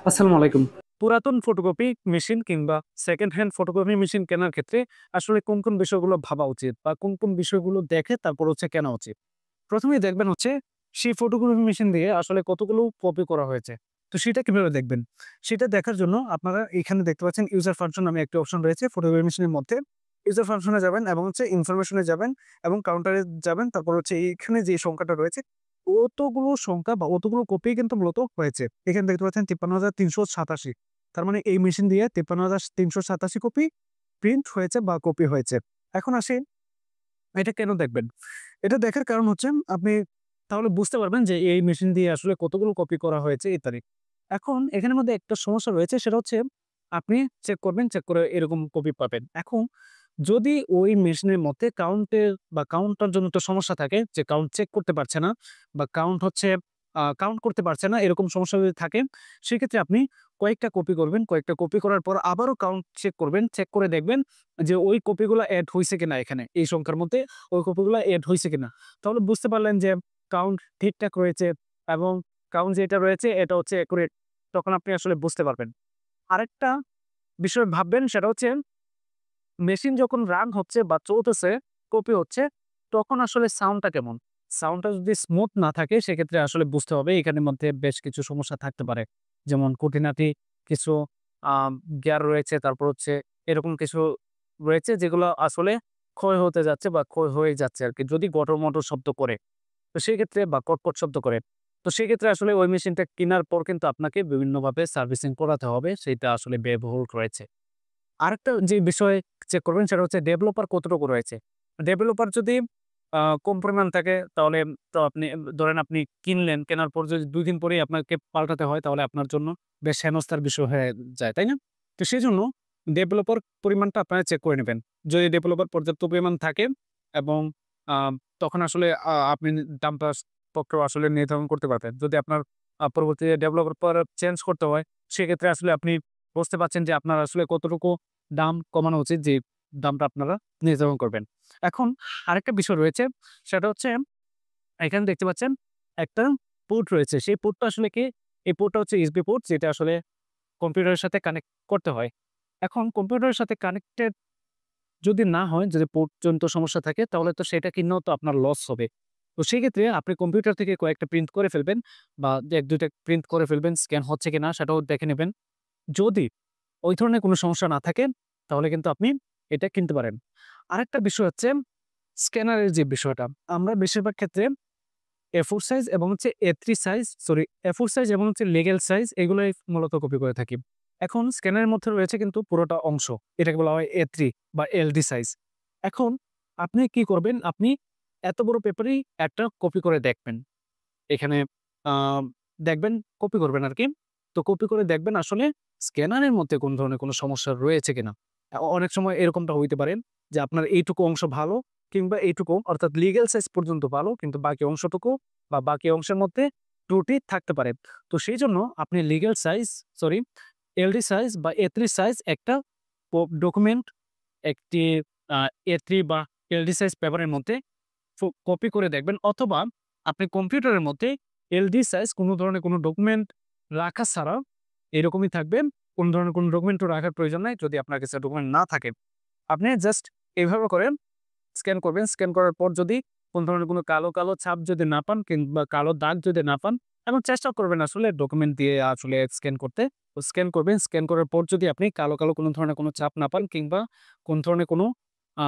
আসসালামু আলাইকুম। পুরাতন ফটোকপি মেশিন কিংবা সেকেন্ড হ্যান্ড ফটোকপি মেশিন কেনার ক্ষেত্রে আসলে কোন বিষয়গুলো ভাবা উচিত বা কোন বিষয়গুলো দেখে তারপর কেনা উচিত? ১ম এই দেখবেন সেই ফটোকপি মেশিন দিয়ে আসলে কতগুলো কপি করা হয়েছে। তো সেটা কিভাবে দেখবেন? সেটা দেখার জন্য আপনারা এখানে দেখতে পাচ্ছেন ইউজার ফাংশন নামে একটি অপশন রয়েছে ফটোকপি মেশিনের মধ্যে। ইউজার ফাংশন এ যাবেন এবং ইনফরমেশন এ যাবেন এবং কাউন্টারে যাবেন। তারপর এইখানে যে সংখ্যাটা রয়েছে অতগুলো সংখ্যা বা অতগুলো কপি কিন্তু মূলত হয়েছে। এখানে দেখতে পাচ্ছেন ৫৩,৩৮৭। তার মানে এই মেশিন দিয়ে ৫৩,৩৮৭ কপি প্রিন্ট হয়েছে বা কপি হয়েছে। এখন আসি এটা কেন দেখবেন? এটা দেখার কারণ আপনি তাহলে বুঝতে পারবেন যে এই মেশিন দিয়ে আসলে কতগুলো কপি করা হয়েছে ইত্যাদি। এখন এখানের মধ্যে একটা সমস্যা রয়েছে সেটা আপনি চেক করবেন, চেক করে এরকম কপি পাবেন। এখন যদি ওই মেশিনের মধ্যে কাউন্টটার জন্য তো সমস্যা থাকে যে কাউন্ট চেক করতে পারছে না বা কাউন্ট করতে পারছে না এরকম সমস্যা যদি থাকে, সেক্ষেত্রে আপনি কয়েকটা কপি করবেন। কয়েকটা কপি করার পর আবারও কাউন্ট চেক করবেন। চেক করে দেখবেন যে ওই কপিগুলা এড হইছে কিনা এখানে। এই সংখ্যার মধ্যে ওই কপিগুলা এড হইছে কিনা। তাহলে বুঝতে পারলেন যে কাউন্ট ঠিকঠাক রয়েছে এবং কাউন্ট যেটা রয়েছে এটা একুরেট। তখন আপনি আসলে বুঝতে পারবেন। আরেকটা বিষয় ভাববেন সেটা মেশিন যখন রান হচ্ছে বা চলতেছে, কপি হচ্ছে, তখন আসলে সাউন্ডটা কেমন? সাউন্ডটা যদি স্মুথ না থাকে সেক্ষেত্রে আসলে বুঝতে হবে এখানের মধ্যে বেশ কিছু সমস্যা থাকতে পারে। যেমন খুঁটিনাটি কিছু আ গিয়ার রয়েছে, তারপর এরকম কিছু রয়েছে যেগুলো আসলে ক্ষয় হতে যাচ্ছে বা ক্ষয় হয়ে যাচ্ছে আরকি। যদি গটর-মটর শব্দ করে, তো সেক্ষেত্রে বা কটকট শব্দ করে। তো সেক্ষেত্রে আসলে ওই মেশিনটা কিনার পর কিন্তু আপনাকে বিভিন্নভাবে সার্ভিসিং করাতে হবে। সেইটা আসলে ব্যয়বহুল রয়েছে। আরেকটা যে বিষয় চেক করবেন সেটা ডেভেলপার কতটুকু রয়েছে। ডেভেলপার যদি কম পরিমাণ থাকে তাহলে তো আপনি ধরেন আপনি কিনলেন, কেনার পর যদি ২ দিন পরেই আপনাকে পাল্টাতে হয় তাহলে আপনার জন্য বেশ হেনস্থার বিষয় হয়ে যায়, তাই না? তো সেজন্য ডেভেলপার পরিমাণটা আপনারা চেক করে নিবেন। যদি ডেভেলপার পর্যাপ্ত পরিমাণ থাকে এবং আ তখন আসলে আপনি দামটা পত্র আসলে নির্ধারণ করতে পারবেন। যদি আপনার পরবর্তীতে ডেভেলপার চেঞ্জ করতে হয় সেক্ষেত্রে আসলে আপনি বুঝতে পারছেন যে আপনার আসলে কতটুকু দাম কমানো উচিত যে দামটা আপনারা নির্ধারণ করবেন। এখন আরেকটা বিষয় রয়েছে সেটা এখানে দেখতে পাচ্ছেন একটা পোর্ট রয়েছে। সেই পোর্টটা আসলে কি? এই পোর্টটা ইউএসবি পোর্ট যেটা আসলে কম্পিউটারের সাথে কানেক্ট করতে হয়। এখন কম্পিউটারের সাথে কানেক্টেড যদি না হয়, যদি পোর্ট জনিত সমস্যা থাকে তাহলে তো সেটা কিনলেও তো আপনার লস হবে। তো সেক্ষেত্রে আপনি কম্পিউটার থেকে কয়েকটা প্রিন্ট করে ফেলবেন বা ১-২ টা প্রিন্ট করে ফেলবেন, স্ক্যান হচ্ছে কিনা সেটাও দেখে নিবেন। যদি ওই ধরনের কোনো সমস্যা না থাকে, তাহলে কিন্তু আপনি এটা কিনতে পারেন। আরেকটা বিষয় স্ক্যানারের যে বিষয়টা। আমরা বেশিরভাগ ক্ষেত্রে A4 সাইজ এবং A3 সাইজ A4 সাইজ এবং লিগ্যাল সাইজ এগুলোই মূলত কপি করে থাকি। এখন স্ক্যানারের মধ্যে রয়েছে কিন্তু পুরোটা অংশ। এটাকে বলা হয় A3 বা LD সাইজ। এখন আপনি কি করবেন? আপনি এত বড় পেপারেই একটা কপি করে দেখবেন। এখানে আ দেখবেন কপি করবেন আরকি। তো কপি করে দেখবেন আসলে স্ক্যানারের মধ্যে কোন ধরনের কোন সমস্যা রয়েছে কিনা। অনেক সময় এরকমটা হইতে পারে যে আপনার এইটুকু অংশ ভালো কিংবা এইটুকু অর্থাৎ লিগ্যাল সাইজ পর্যন্ত ভালো কিন্তু বাকি অংশটুকু বা বাকি অংশের মধ্যে ত্রুটি থাকতে পারে। তো সেইজন্য আপনি লিগ্যাল সাইজ সরি এলডি সাইজ বা A3 সাইজ একটা ডকুমেন্ট একটি আ A3 বা এলডি সাইজ পেপারের মধ্যে কপি করে দেখবেন অথবা আপনি কম্পিউটারের মধ্যে এলডি সাইজ কোন ধরনের কোন ডকুমেন্ট রাখা ছাড়া এরকমই থাকবে। কোন ধরনের কোন ডকুমেন্টও রাখার প্রয়োজন নাই। যদি আপনার কাছে ডকুমেন্ট না থাকে, আপনি জাস্ট এভাবে করে স্ক্যান করবেন। স্ক্যান করার পর যদি কোন ধরনের কোন কালো ছাপ যদি না পান কিংবা কালো দাগ যদি না পান এবং চেষ্টা করবেন আসলে ডকুমেন্ট দিয়ে আসলে স্ক্যান করতে। তো স্ক্যান করবেন। স্ক্যান করার পর যদি আপনি কালো কোন ধরনের কোন ছাপ না পান কিংবা কোন ধরনের কোন আ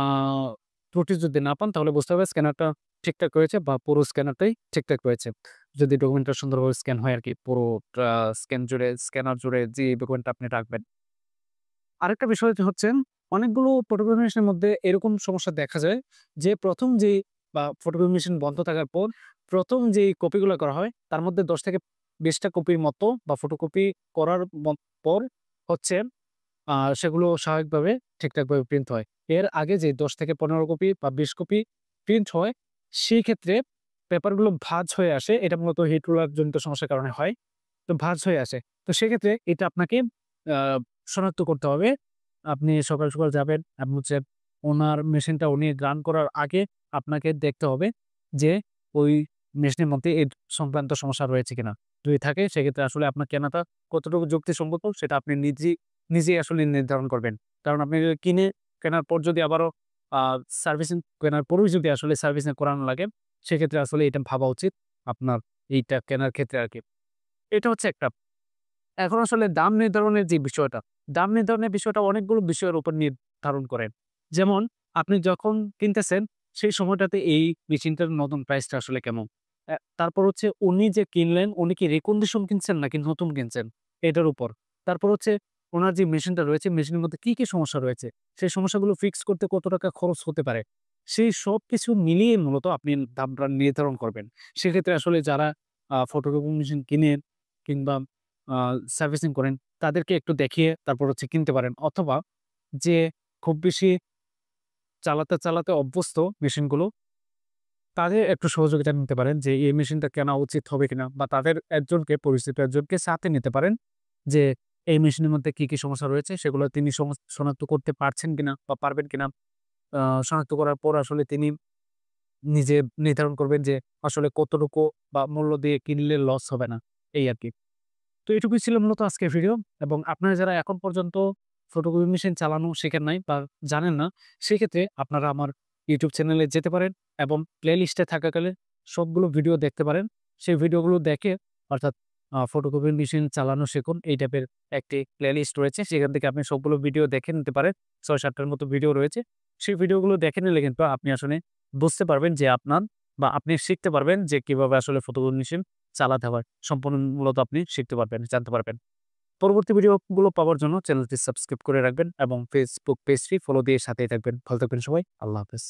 ত্রুটি যদি না পান তাহলে বুঝতে হবে স্ক্যানারটা ঠিকঠাক রয়েছে বা পুরো স্ক্যানারটাই ঠিকঠাক রয়েছে। যদি ডকুমেন্টটা সুন্দরভাবে স্ক্যান হয় আরকি। পুরোটা স্ক্যানার জুড়ে যে ডকুমেন্টটা আপনি রাখবেন। আরেকটা বিষয় অনেকগুলো ফটোকপি মেশিনের মধ্যে এরকম সমস্যা দেখা যায় যে ১ম যেই বা ফটোকপি মেশিন বন্ধ থাকার পর ১ম যেই কপিগুলা করা হয় তার মধ্যে ১০ থেকে ২০ টা কপির মতো বা ফটোকপি করার পর হচ্ছে সেগুলো স্বাভাবিকভাবে ঠিকঠাকভাবে প্রিন্ট হয়। এর আগে যে ১০ থেকে ১৫ কপি বা ২০ কপি প্রিন্ট হয়, সেই ক্ষেত্রে পেপারগুলো ভাঁজ হয়ে আসে। এটা মূলত হিট রোলার জনিত সমস্যার কারণে হয়। তো ভাঁজ হয়ে আসে। তো সেক্ষেত্রে এটা আপনাকে আ শনাক্ত করতে হবে। আপনি সকাল যাবেন এবং উনার মেশিনটা উনি রান করার আগে আপনাকে দেখতে হবে যে ওই মেশিনের মধ্যে সংক্রান্ত সমস্যা রয়েছে কিনা। যদি থাকে সেক্ষেত্রে আসলে আপনার কেনাটা কতটুকু যুক্তিসঙ্গত সেটা আপনি নিজেই আসলে নির্ধারণ করবেন। কারণ আপনি কেনার পর যদি আবারও আ সার্ভিসিং কেনার পরেও যদি আসলে সার্ভিসিং করানো লাগে, সেক্ষেত্রে আসলে এটা ভাবা উচিত আপনার এইটা কেনার ক্ষেত্রে আরকি। এটা হচ্ছে একটা। এখন আসলে দাম নির্ধারণের যে বিষয়টা, দাম নির্ধারণের বিষয়টা অনেকগুলো বিষয়ের উপর নির্ধারণ করে। যেমন আপনি যখন কিনতেছেন সেই সময়টাতে এই মেশিনটার নতুন প্রাইসটা আসলে কেমন? তারপর হচ্ছে উনি যে কিনলেন, উনি কি রিকন্ডিশন কিনছেন নাকি নতুন কিনছেন? এটার উপর। তারপর হচ্ছে উনার যে মেশিনটা রয়েছে, মেশিনের মধ্যে কি সমস্যা রয়েছে? সেই সমস্যাগুলো ফিক্স করতে কত টাকা খরচ হতে পারে? সেই সবকিছু মিলিয়ে মূলত আপনি দামটা নির্ধারণ করবেন। সেক্ষেত্রে আসলে যারা ফটোকপি মেশিন কিনেন কিংবা আ সার্ভিসিং করেন, তাদেরকে একটু দেখিয়ে তারপর হচ্ছে কিনতে পারেন। অথবা যে খুব বেশি চালাতে অভ্যস্ত মেশিনগুলো, তাদের একটু সহযোগিতা নিতে পারেন যে এই মেশিনটা কেনা উচিত হবে কিনা? বা তাদের পরিচিত একজনকে সাথে নিতে পারেন যে এই মেশিনের মধ্যে কি সমস্যা রয়েছে সেগুলো তিনি শনাক্ত করতে পারছেন কিনা বা পারবেন কিনা? আ শনাক্ত করার পর আসলে তিনি নিজে নির্ধারণ করবেন যে আসলে কতটুকু বা মূল্য দিয়ে কিনলে লস হবে না, এই আরকি। তো এটুকুই ছিল মূলত আজকের ভিডিও এবং আপনারা যারা এখন পর্যন্ত ফটোকপি মেশিন চালানো শেখেন নাই বা জানেন না, সেক্ষেত্রে আপনারা আমার YouTube চ্যানেলে যেতে পারেন এবং প্লেলিস্টে থাকাকালীন সবগুলো ভিডিও দেখতে পারেন। সেই ভিডিওগুলো দেখে অর্থাৎ ফটোকপি মেশিন চালানো শিখুন এই টাইপের একটি প্লেলিস্ট রয়েছে। সেখান থেকে আপনি সবগুলো ভিডিও দেখে নিতে পারেন। ৬-৭ টার মতো ভিডিও রয়েছে। সেই ভিডিওগুলো দেখে নিলে কিন্তু আপনি আসলে বুঝতে পারবেন যে আপনি শিখতে পারবেন যে কিভাবে আসলে ফটোকপি মেশিন চালাতে হয়। সম্পূর্ণ মূলত আপনি শিখতে পারবেন, জানতে পারবেন। পরবর্তী ভিডিওগুলো পাওয়ার জন্য চ্যানেলটি সাবস্ক্রাইব করে রাখবেন এবং Facebook পেজটি ফলো দিয়ে সাথেই থাকবেন। ভালো থাকবেন সবাই। আল্লাহ হাফেজ।